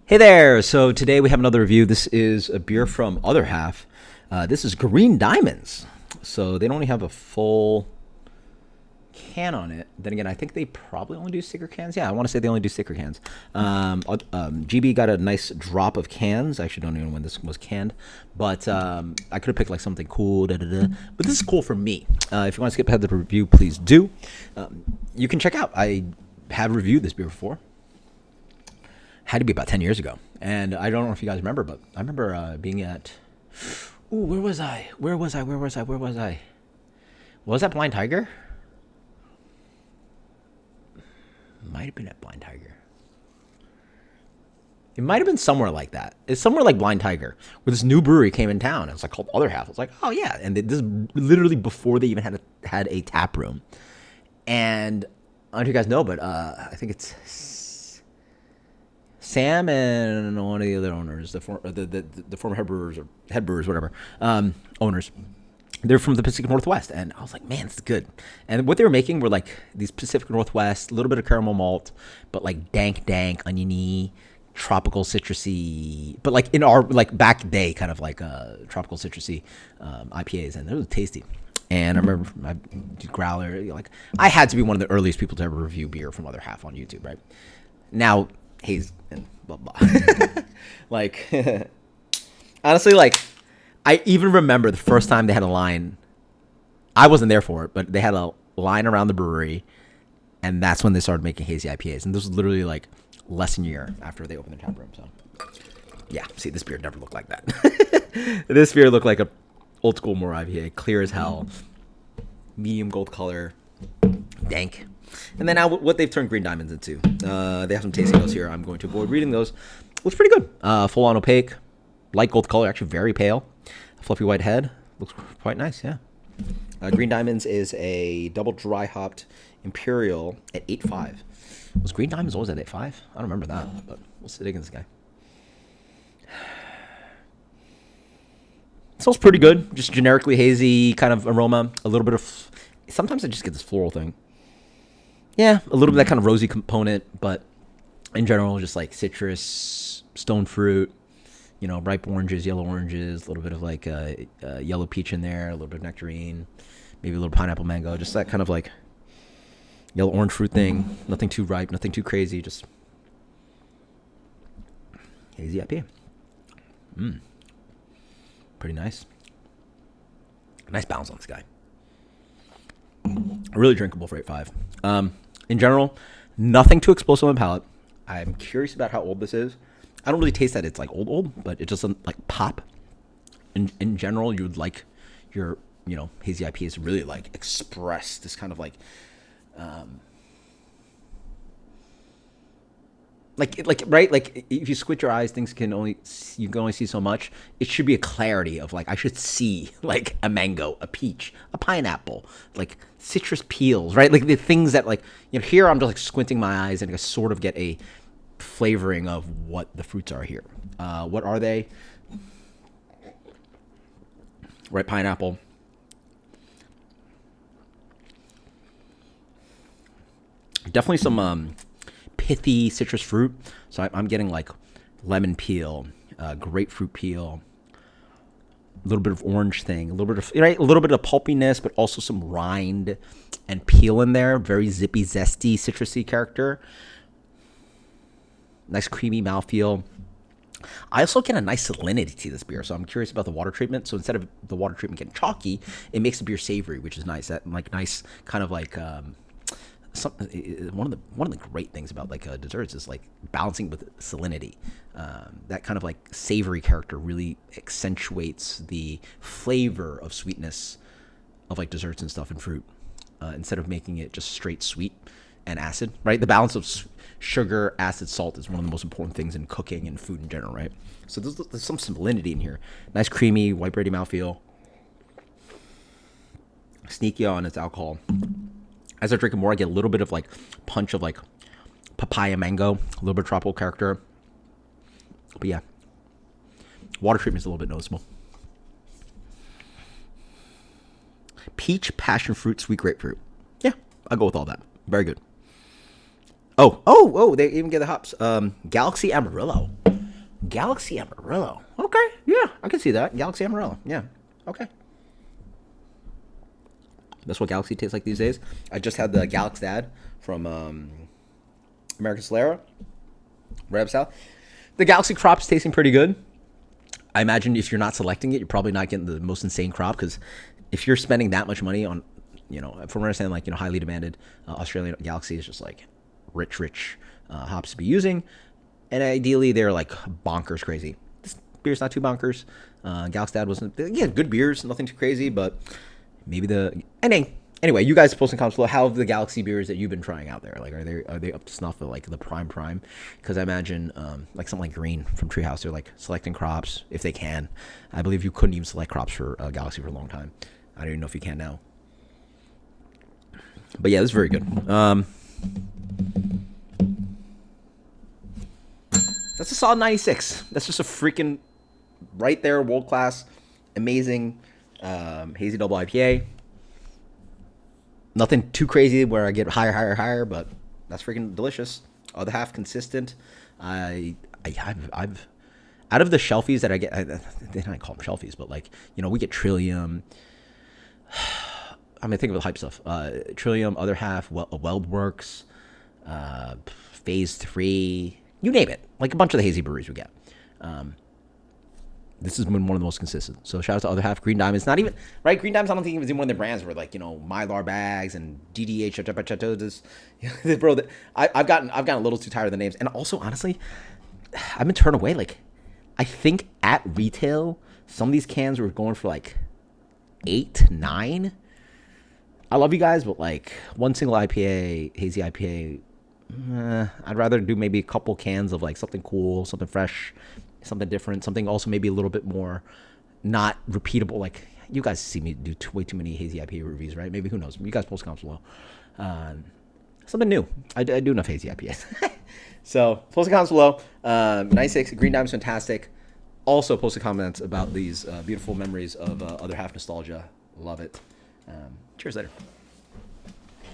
Hey there! So today we have another review. This is a beer from Other Half. This is Green Diamonds. So they don't only have a full can on it. Then again, I think they probably only do sticker cans. Yeah, I want to say they only do sticker cans. GB got a nice drop of cans. I actually don't even know when this was canned, but I could have picked like something cool. But this is cool for me. If you want to skip ahead to the review, please do. You can check out. I have reviewed this beer before. Had to be about 10 years ago. And I don't know if you guys remember, but I remember being at... Ooh, where was I? Was that Blind Tiger? Might have been at Blind Tiger. It might have been somewhere like that. It's somewhere like Blind Tiger, where this new brewery came in town. It was like called Other Half. I was like, oh yeah. And this is literally before they even had a tap room. And I don't know if you guys know, but I think it's... Sam and one of the other owners, the former head brewers, whatever, owners, they're from the Pacific Northwest, and I was like, man, this is good. And what they were making were like these Pacific Northwest, a little bit of caramel malt, but like dank, oniony, tropical citrusy, but like in our like back day kind of like tropical citrusy IPAs, and they were tasty. And I remember my growler, like I had to be one of the earliest people to ever review beer from Other Half on YouTube, right? Now. Haze and blah blah. Like honestly, like I even remember the first time they had a line. I wasn't there for it, but they had a line around the brewery, and that's when they started making hazy IPAs. And this was literally like less than a year after they opened the tap room. So yeah, see, this beer never looked like that. This beer looked like a old school more IPA, clear as hell, medium gold color, dank. And then now what they've turned Green Diamonds into. They have some tasting notes here. I'm going to avoid reading those. Looks pretty good. Full on opaque. Light gold color. Actually very pale. Fluffy white head. Looks quite nice, yeah. Green Diamonds is a double dry hopped Imperial at 8.5. Was Green Diamonds always at 8.5? I don't remember that. But let's dig in this guy. Smells pretty good. Just generically hazy kind of aroma. A little bit of... Sometimes I just get this floral thing. Yeah, a little bit of that kind of rosy component, but in general, just like citrus, stone fruit, you know, ripe oranges, yellow oranges, a little bit of like yellow peach in there, a little bit of nectarine, maybe a little pineapple mango, just that kind of like yellow orange fruit thing. Nothing too ripe, nothing too crazy, just hazy IPA. Pretty nice. Nice balance on this guy. Really drinkable for 8.5. In general, nothing too explosive on the palate. I'm curious about how old this is. I don't really taste that it's like old, but it just doesn't like pop. In general, you would like your, you know, hazy IPAs to really like express this kind of like right, like if you squint your eyes, you can only see so much. It should be a clarity of like I should see like a mango, a peach, a pineapple, like citrus peels, right? Like the things that like, you know, here I'm just like squinting my eyes and I sort of get a flavoring of what the fruits are here. What are they? Right, pineapple. Definitely some pithy citrus fruit. So I'm getting like lemon peel, grapefruit peel, a little bit of orange thing, a little bit of pulpiness, but also some rind and peel in there. Very zippy, zesty, citrusy character. Nice creamy mouthfeel. I also get a nice salinity to this beer, so I'm curious about the water treatment. So instead of the water treatment getting chalky, it makes the beer savory, which is nice. That like nice kind of like one of the great things about like desserts is like balancing with salinity. That kind of like savory character really accentuates the flavor of sweetness of like desserts and stuff and fruit, instead of making it just straight sweet and acid, right? The balance of sugar, acid, salt is one of the most important things in cooking and food in general, right? So there's some salinity in here. Nice creamy, white bready mouthfeel. Sneaky on its alcohol. As I drink it more, I get a little bit of like punch of like papaya mango, a little bit of tropical character. But yeah, water treatment is a little bit noticeable. Peach, passion fruit, sweet grapefruit. Yeah, I'll go with all that. Very good. Oh, they even get the hops. Galaxy Amarillo. Galaxy Amarillo. Okay, yeah, I can see that. Galaxy Amarillo. Yeah, okay. That's what Galaxy tastes like these days. I just had the Galax Dad from American Solera, right up south. The Galaxy crop's tasting pretty good. I imagine if you're not selecting it, you're probably not getting the most insane crop because if you're spending that much money on, from what I understand, like, highly demanded Australian Galaxy is just like rich hops to be using. And ideally, they're like bonkers crazy. This beer's not too bonkers. Galaxy Dad wasn't, yeah, good beers, nothing too crazy, but maybe anyway, you guys post in comments below how have the Galaxy beers that you've been trying out there. Like, are they up to snuff of like the prime? Because I imagine like something like Green from Treehouse, they're like selecting crops if they can. I believe you couldn't even select crops for Galaxy for a long time. I don't even know if you can now. But yeah, this is very good. That's a solid 96. That's just a freaking right there, world class, amazing hazy double IPA. Nothing too crazy where I get higher, but that's freaking delicious. Other half consistent. I've out of the shelfies that I get, I don't call them shelfies, but like, we get Trillium. I mean, think of the hype stuff. Trillium, other half, Weldworks, Phase 3, you name it. Like a bunch of the hazy breweries we get. This has been one of the most consistent. So shout out to other half. Green Diamonds, not even right. Green Diamonds, I don't think it was in one of their brands where like Mylar bags and DDH. Bro, I've gotten a little too tired of the names, and also honestly, I've been turned away. Like, I think at retail, some of these cans were going for like 8, 9. I love you guys, but like one single IPA, hazy IPA, I'd rather do maybe a couple cans of like something cool, something fresh, something different, something also maybe a little bit more not repeatable. Like, you guys see me do way too many hazy IPA reviews, right? Maybe, who knows? You guys post comments below. Something new. I do enough hazy IPAs. So post comments below. 96 Green Diamond's fantastic. Also post comments about these beautiful memories of other half nostalgia. Love it. Cheers later.